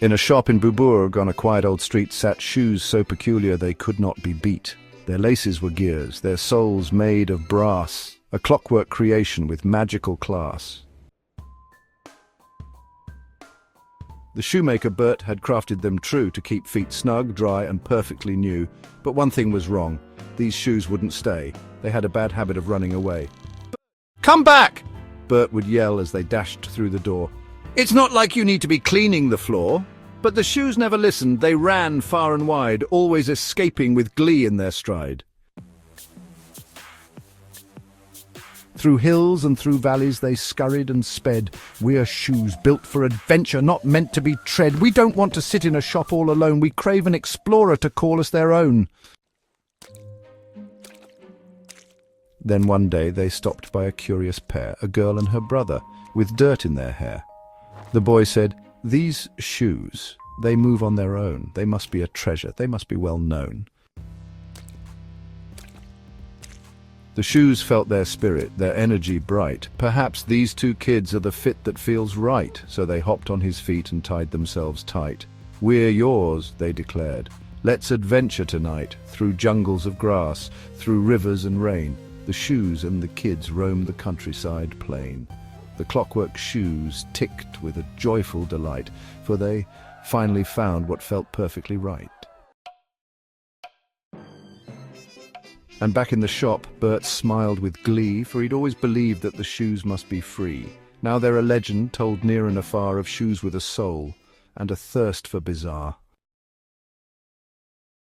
In a shop in Beaubourg on a quiet old street sat shoes so peculiar they could not be beat. Their laces were gears, their soles made of brass, a clockwork creation with magical class. The shoemaker Bert had crafted them true to keep feet snug, dry and perfectly new. But one thing was wrong. These shoes wouldn't stay. They had a bad habit of running away. "Come back!" Bert would yell as they dashed through the door. "It's not like you need to be cleaning the floor." But the shoes never listened. They ran far and wide, always escaping with glee in their stride. Through hills and through valleys they scurried and sped. "We're shoes built for adventure, not meant to be tread. We don't want to sit in a shop all alone. We crave an explorer to call us their own." Then one day they stopped by a curious pair, a girl and her brother, with dirt in their hair. The boy said, "These shoes, they move on their own. They must be a treasure. They must be well known." The shoes felt their spirit, their energy bright. "Perhaps these two kids are the fit that feels right." So they hopped on his feet and tied themselves tight. "We're yours," they declared. "Let's adventure tonight, through jungles of grass, through rivers and rain." The shoes and the kids roamed the countryside plain. The clockwork shoes ticked with a joyful delight, for they finally found what felt perfectly right. And back in the shop, Bert smiled with glee, for he'd always believed that the shoes must be free. Now they're a legend told near and afar of shoes with a soul and a thirst for bizarre.